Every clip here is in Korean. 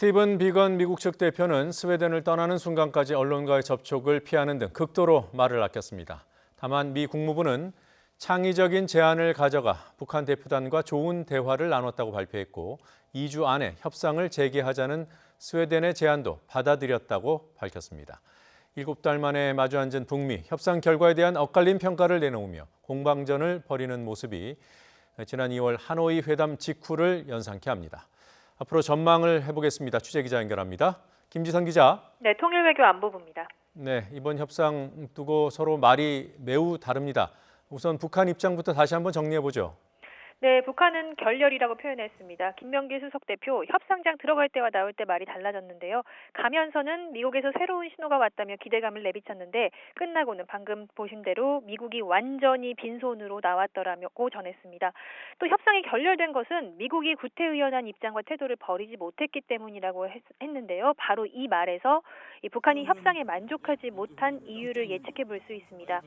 스티븐 비건 미국 측 대표는 스웨덴을 떠나는 순간까지 언론과의 접촉을 피하는 등 극도로 말을 아꼈습니다. 다만 미 국무부는 창의적인 제안을 가져가 북한 대표단과 좋은 대화를 나눴다고 발표했고 2주 안에 협상을 재개하자는 스웨덴의 제안도 받아들였다고 밝혔습니다. 7달 만에 마주 앉은 북미, 협상 결과에 대한 엇갈린 평가를 내놓으며 공방전을 벌이는 모습이 지난 2월 하노이 회담 직후를 연상케 합니다. 앞으로 전망을 해보겠습니다. 취재기자 연결합니다. 김지선 기자. 네, 통일외교안보부입니다. 네, 이번 협상 두고 서로 말이 매우 다릅니다. 우선 북한 입장부터 다시 한번 정리해보죠. 네, 북한은 결렬이라고 표현했습니다. 김명길 수석 대표, 협상장 들어갈 때와 나올 때 말이 달라졌는데요. 가면서는 미국에서 새로운 신호가 왔다며 기대감을 내비쳤는데 끝나고는 방금 보신 대로 미국이 완전히 빈손으로 나왔더라고 전했습니다. 또 협상이 결렬된 것은 미국이 구태의연한 입장과 태도를 버리지 못했기 때문이라고 했는데요. 바로 이 말에서 북한이 협상에 만족하지 못한 이유를 예측해 볼 수 있습니다.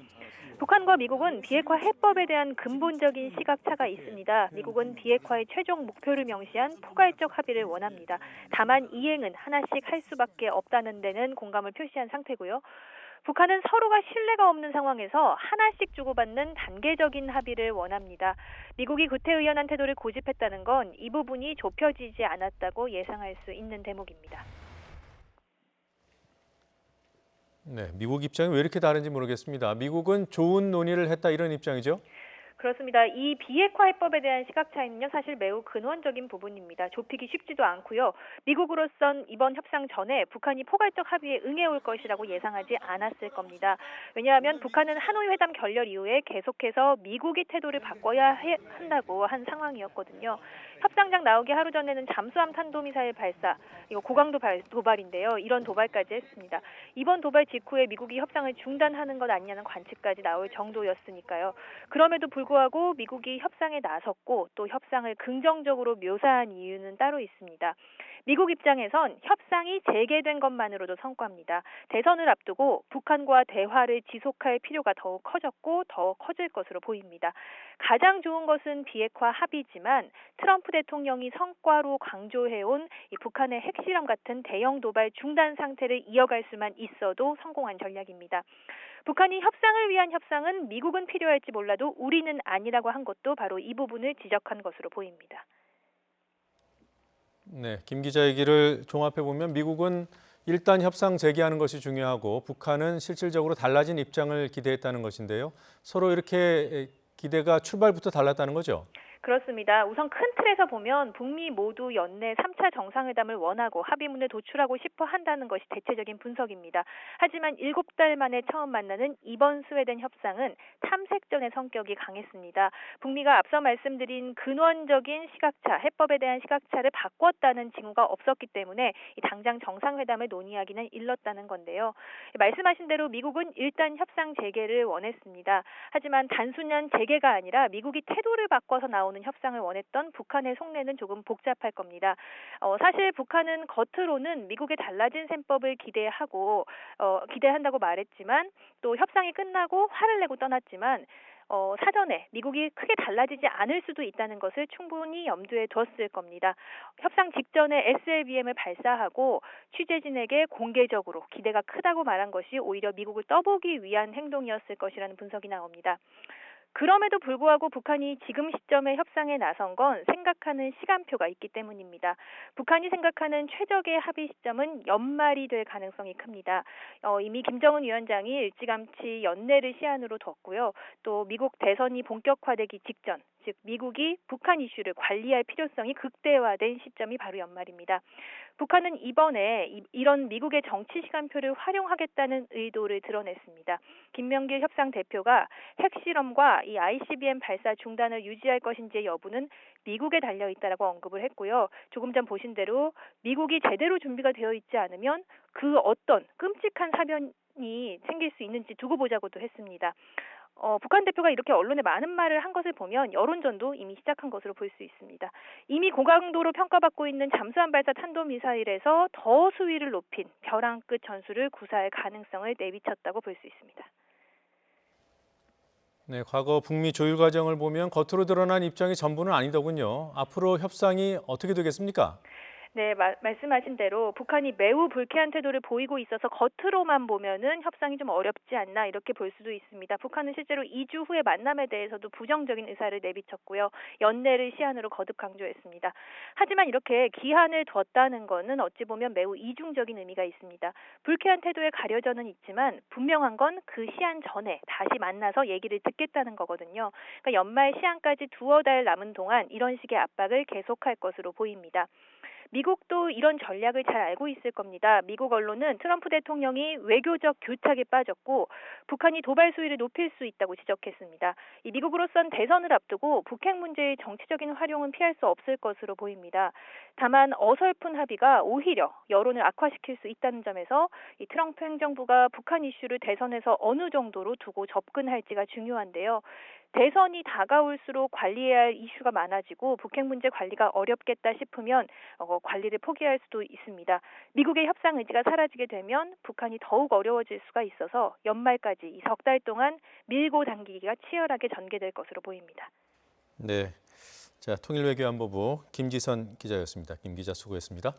북한과 미국은 비핵화 해법에 대한 근본적인 시각차가 있습니다. 미국은 비핵화의 최종 목표를 명시한 포괄적 합의를 원합니다. 다만 이행은 하나씩 할 수밖에 없다는 데는 공감을 표시한 상태고요. 북한은 서로가 신뢰가 없는 상황에서 하나씩 주고받는 단계적인 합의를 원합니다. 미국이 구태의연한 태도를 고집했다는 건 이 부분이 좁혀지지 않았다고 예상할 수 있는 대목입니다. 네, 미국 입장이 왜 이렇게 다른지 모르겠습니다. 미국은 좋은 논의를 했다 이런 입장이죠? 그렇습니다. 이 비핵화 해법에 대한 시각 차이는요, 사실 매우 근원적인 부분입니다. 좁히기 쉽지도 않고요. 미국으로선 이번 협상 전에 북한이 포괄적 합의에 응해올 것이라고 예상하지 않았을 겁니다. 왜냐하면 북한은 하노이 회담 결렬 이후에 계속해서 미국이 태도를 바꿔야 한다고 한 상황이었거든요. 협상장 나오기 하루 전에는 잠수함 탄도미사일 발사, 이거 고강도 도발인데요. 이런 도발까지 했습니다. 이번 도발 직후에 미국이 협상을 중단하는 것 아니냐는 관측까지 나올 정도였으니까요. 그럼에도 불구하고 미국이 협상에 나섰고 또 협상을 긍정적으로 묘사한 이유는 따로 있습니다. 미국 입장에선 협상이 재개된 것만으로도 성과입니다. 대선을 앞두고 북한과 대화를 지속할 필요가 더욱 커졌고 더 커질 것으로 보입니다. 가장 좋은 것은 비핵화 합의지만 트럼프 대통령이 성과로 강조해온 이 북한의 핵실험 같은 대형 도발 중단 상태를 이어갈 수만 있어도 성공한 전략입니다. 북한이 협상을 위한 협상은 미국은 필요할지 몰라도 우리는 아니라고 한 것도 바로 이 부분을 지적한 것으로 보입니다. 네, 김 기자 얘기를 종합해보면 미국은 일단 협상 재개하는 것이 중요하고 북한은 실질적으로 달라진 입장을 기대했다는 것인데요. 서로 이렇게 기대가 출발부터 달랐다는 거죠? 그렇습니다. 우선 큰 틀에서 보면 북미 모두 연내 3차 정상회담을 원하고 합의문을 도출하고 싶어 한다는 것이 대체적인 분석입니다. 하지만 7달 만에 처음 만나는 이번 스웨덴 협상은 탐색전의 성격이 강했습니다. 북미가 앞서 말씀드린 근원적인 시각차, 해법에 대한 시각차를 바꿨다는 징후가 없었기 때문에 당장 정상회담을 논의하기는 일렀다는 건데요. 말씀하신 대로 미국은 일단 협상 재개를 원했습니다. 하지만 단순한 재개가 아니라 미국이 태도를 바꿔서 나오는 협상을 원했던 북한의 속내는 조금 복잡할 겁니다. 사실 북한은 겉으로는 미국의 달라진 셈법을 기대한다고 말했지만 또 협상이 끝나고 화를 내고 떠났지만 사전에 미국이 크게 달라지지 않을 수도 있다는 것을 충분히 염두에 뒀을 겁니다. 협상 직전에 SLBM을 발사하고 취재진에게 공개적으로 기대가 크다고 말한 것이 오히려 미국을 떠보기 위한 행동이었을 것이라는 분석이 나옵니다. 그럼에도 불구하고 북한이 지금 시점에 협상에 나선 건 생각하는 시간표가 있기 때문입니다. 북한이 생각하는 최적의 합의 시점은 연말이 될 가능성이 큽니다. 이미 김정은 위원장이 일찌감치 연내를 시한으로 뒀고요. 또 미국 대선이 본격화되기 직전, 즉 미국이 북한 이슈를 관리할 필요성이 극대화된 시점이 바로 연말입니다. 북한은 이번에 이런 미국의 정치 시간표를 활용하겠다는 의도를 드러냈습니다. 김명길 협상 대표가 핵실험과 이 ICBM 발사 중단을 유지할 것인지의 여부는 미국에 달려 있다라고 언급을 했고요. 조금 전 보신 대로 미국이 제대로 준비가 되어 있지 않으면 그 어떤 끔찍한 사변이 생길 수 있는지 두고 보자고도 했습니다. 북한 대표가 이렇게 언론에 많은 말을 한 것을 보면 여론전도 이미 시작한 것으로 볼 수 있습니다. 이미 고강도로 평가받고 있는 잠수함 발사 탄도미사일에서 더 수위를 높인 벼랑끝 전술을 구사할 가능성을 내비쳤다고 볼 수 있습니다. 네, 과거 북미 조율 과정을 보면 겉으로 드러난 입장이 전부는 아니더군요. 앞으로 협상이 어떻게 되겠습니까? 네, 말씀하신 대로 북한이 매우 불쾌한 태도를 보이고 있어서 겉으로만 보면은 협상이 좀 어렵지 않나 이렇게 볼 수도 있습니다. 북한은 실제로 2주 후의 만남에 대해서도 부정적인 의사를 내비쳤고요. 연내를 시한으로 거듭 강조했습니다. 하지만 이렇게 기한을 뒀다는 거는 어찌 보면 매우 이중적인 의미가 있습니다. 불쾌한 태도에 가려져는 있지만 분명한 건 그 시한 전에 다시 만나서 얘기를 듣겠다는 거거든요. 그러니까 연말 시한까지 두어 달 남은 동안 이런 식의 압박을 계속할 것으로 보입니다. 미국도 이런 전략을 잘 알고 있을 겁니다. 미국 언론은 트럼프 대통령이 외교적 교착에 빠졌고 북한이 도발 수위를 높일 수 있다고 지적했습니다. 이 미국으로선 대선을 앞두고 북핵 문제의 정치적인 활용은 피할 수 없을 것으로 보입니다. 다만 어설픈 합의가 오히려 여론을 악화시킬 수 있다는 점에서 이 트럼프 행정부가 북한 이슈를 대선에서 어느 정도로 두고 접근할지가 중요한데요. 대선이 다가올수록 관리해야 할 이슈가 많아지고 북핵 문제 관리가 어렵겠다 싶으면 관리를 포기할 수도 있습니다. 미국의 협상 의지가 사라지게 되면 북한이 더욱 어려워질 수가 있어서 연말까지 이 석 달 동안 밀고 당기기가 치열하게 전개될 것으로 보입니다. 네, 자 통일외교안보부 김지선 기자였습니다. 김 기자 수고했습니다.